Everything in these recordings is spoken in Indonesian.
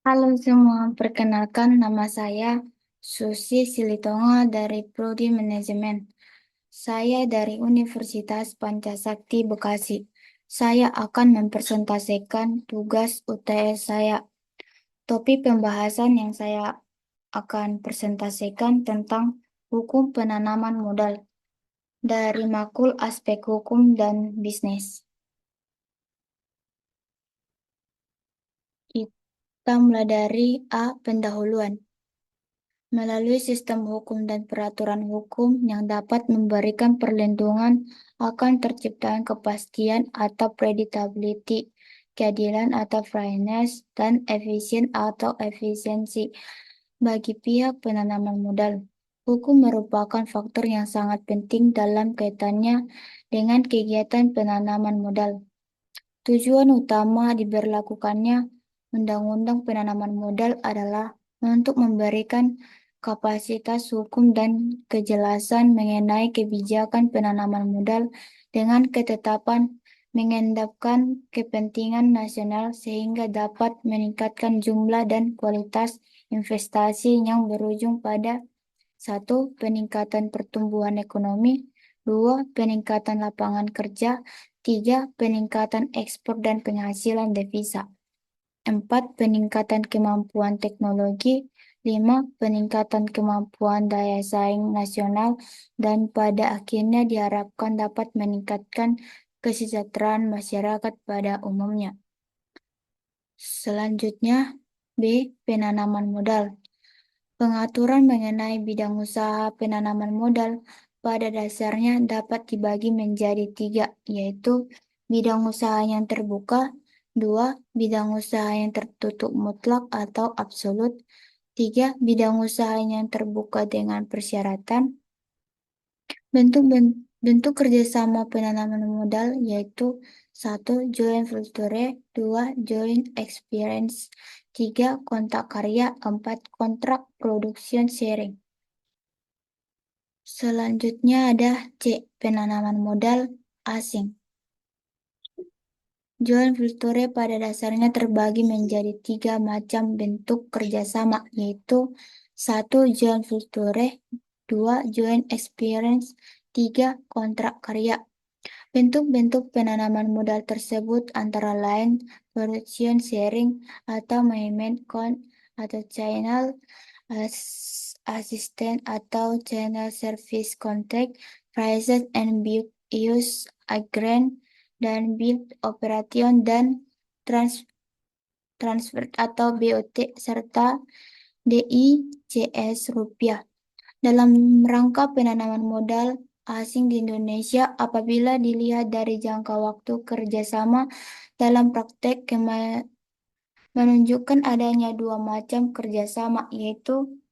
Halo semua, perkenalkan nama saya Susi Silitonga dari Prodi Manajemen. Saya dari Universitas Pancasakti Bekasi. Saya akan mempresentasikan tugas UTS saya. Topik pembahasan yang saya akan presentasikan tentang hukum penanaman modal dari makul aspek hukum dan bisnis. Kita mulai dari pendahuluan. Melalui sistem hukum dan peraturan hukum yang dapat memberikan perlindungan akan terciptanya kepastian atau predictability, keadilan atau fairness, dan efisien atau efisiensi bagi pihak penanaman modal. Hukum merupakan faktor yang sangat penting dalam kaitannya dengan kegiatan penanaman modal. Tujuan utama diberlakukannya Undang-Undang Penanaman Modal adalah untuk memberikan kapasitas hukum dan kejelasan mengenai kebijakan penanaman modal dengan ketetapan mengendapkan kepentingan nasional sehingga dapat meningkatkan jumlah dan kualitas investasi yang berujung pada satu, peningkatan pertumbuhan ekonomi, dua, peningkatan lapangan kerja, tiga, peningkatan ekspor dan penghasilan devisa, empat, peningkatan kemampuan teknologi, lima, peningkatan kemampuan daya saing nasional, dan pada akhirnya diharapkan dapat meningkatkan kesejahteraan masyarakat pada umumnya. Selanjutnya, B. Penanaman modal. Pengaturan mengenai bidang usaha penanaman modal pada dasarnya dapat dibagi menjadi tiga, yaitu bidang usaha yang terbuka, dua, bidang usaha yang tertutup mutlak atau absolut, tiga, bidang usaha yang terbuka dengan persyaratan. Bentuk kerjasama penanaman modal yaitu satu, joint venture, dua, joint experience, tiga, kontrak karya, empat, kontrak production sharing. Selanjutnya ada C, penanaman modal asing. Joint venture pada dasarnya terbagi menjadi tiga macam bentuk kerjasama, yaitu satu, joint venture, dua, joint experience, tiga, kontrak karya. Bentuk-bentuk penanaman modal tersebut antara lain production sharing atau management con atau channel assistant atau channel service contract, prices and build use agreement, dan build operation dan transfer atau BOT serta DICS rupiah. Dalam rangka penanaman modal asing di Indonesia, apabila dilihat dari jangka waktu kerjasama dalam praktek menunjukkan adanya dua macam kerjasama, yaitu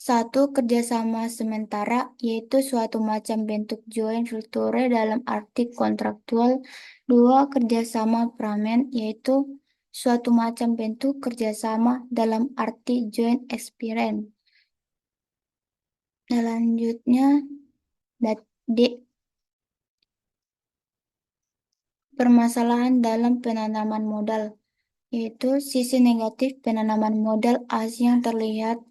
satu, kerjasama sementara, yaitu suatu macam bentuk joint venture dalam arti kontraktual. Dua, kerjasama permanen, yaitu suatu macam bentuk kerjasama dalam arti joint experience. Selanjutnya, D. Permasalahan dalam penanaman modal, yaitu sisi negatif penanaman modal asing yang terlihat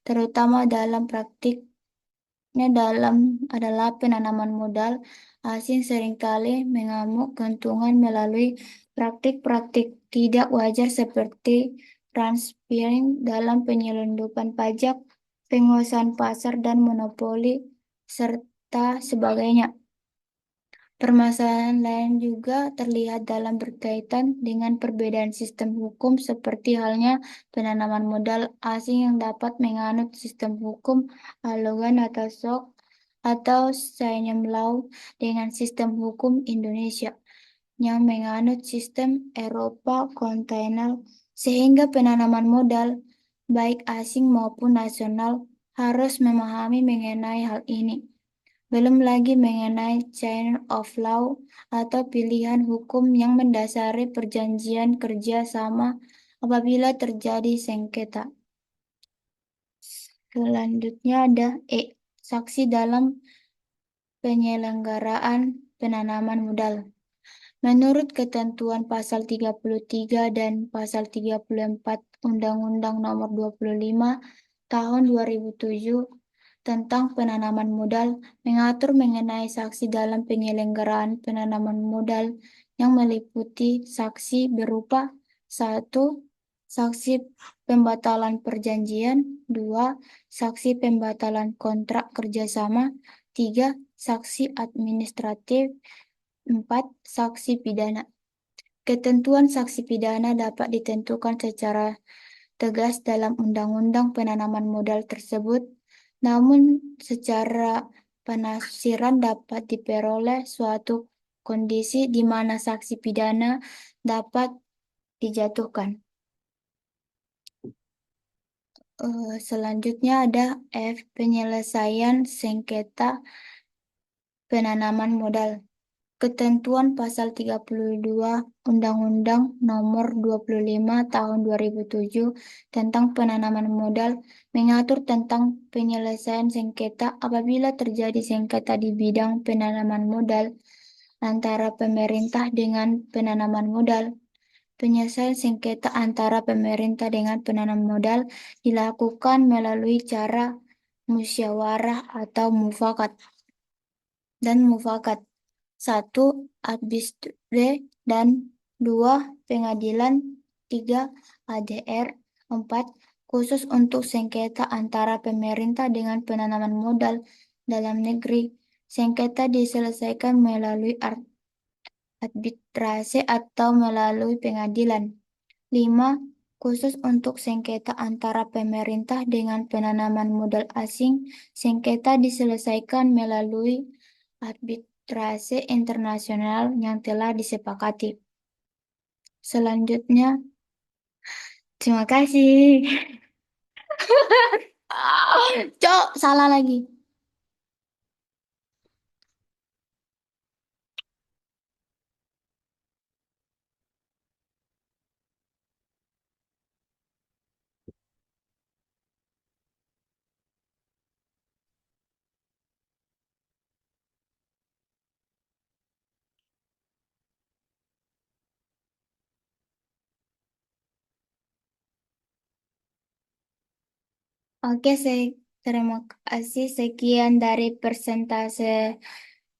terutama dalam praktiknya adalah penanaman modal asing seringkali mengamuk keuntungan melalui praktik-praktik tidak wajar seperti transparing dalam penyelundupan pajak, penguasaan pasar dan monopoli, serta sebagainya. Permasalahan lain juga terlihat dalam berkaitan dengan perbedaan sistem hukum seperti halnya penanaman modal asing yang dapat menganut sistem hukum Alogan atau SOC atau Sanyam Law dengan sistem hukum Indonesia yang menganut sistem Eropa kontinental sehingga penanaman modal baik asing maupun nasional harus memahami mengenai hal ini. Belum lagi mengenai chain of law atau pilihan hukum yang mendasari perjanjian kerja sama apabila terjadi sengketa. Selanjutnya ada saksi dalam penyelenggaraan penanaman modal. Menurut ketentuan pasal 33 dan pasal 34 Undang-Undang Nomor 25 Tahun 2007 tentang penanaman modal mengatur mengenai saksi dalam penyelenggaraan penanaman modal yang meliputi saksi berupa: satu, saksi pembatalan perjanjian; dua, saksi pembatalan kontrak kerjasama; tiga, saksi administratif; empat, saksi pidana. Ketentuan saksi pidana dapat ditentukan secara tegas dalam Undang-Undang Penanaman Modal tersebut, namun secara penafsiran dapat diperoleh suatu kondisi di mana saksi pidana dapat dijatuhkan. Selanjutnya ada F. Penyelesaian sengketa penanaman modal. Ketentuan pasal 32 Undang-Undang Nomor 25 Tahun 2007 tentang penanaman modal mengatur tentang penyelesaian sengketa apabila terjadi sengketa di bidang penanaman modal antara pemerintah dengan penanaman modal. Penyelesaian sengketa antara pemerintah dengan penanam modal dilakukan melalui cara musyawarah atau mufakat dan mufakat. Satu, arbitrer; dan dua, pengadilan; tiga, ADR; empat, khusus untuk sengketa antara pemerintah dengan penanaman modal dalam negeri. Sengketa diselesaikan melalui arbitrase atau melalui pengadilan. Lima, khusus untuk sengketa antara pemerintah dengan penanaman modal asing. Sengketa diselesaikan melalui arbitrase internasional yang telah disepakati. Selanjutnya, terima kasih. Cok, salah lagi. Oke, terima kasih. Sekian dari persentase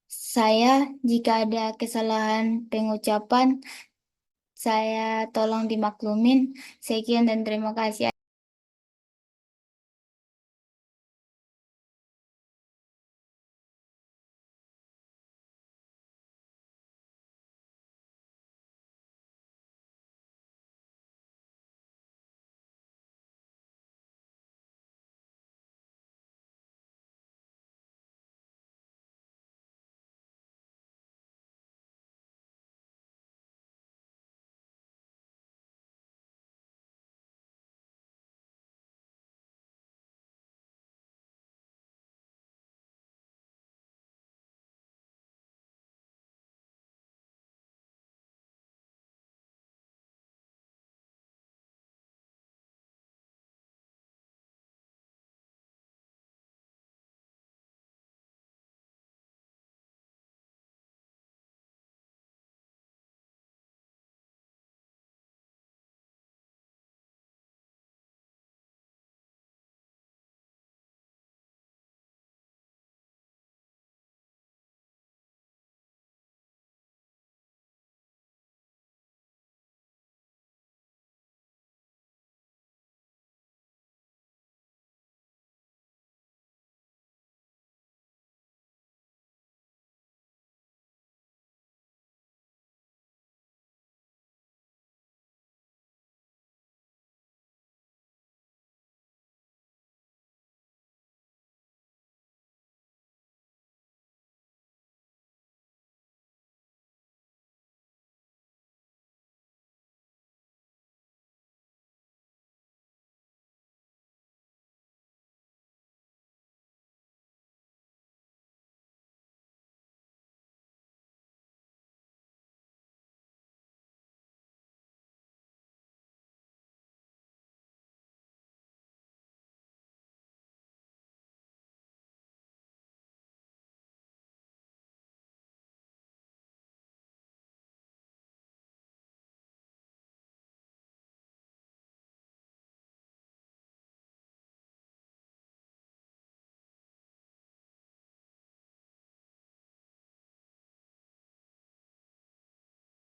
saya. Jika ada kesalahan pengucapan, saya tolong dimaklumin. Sekian dan terima kasih.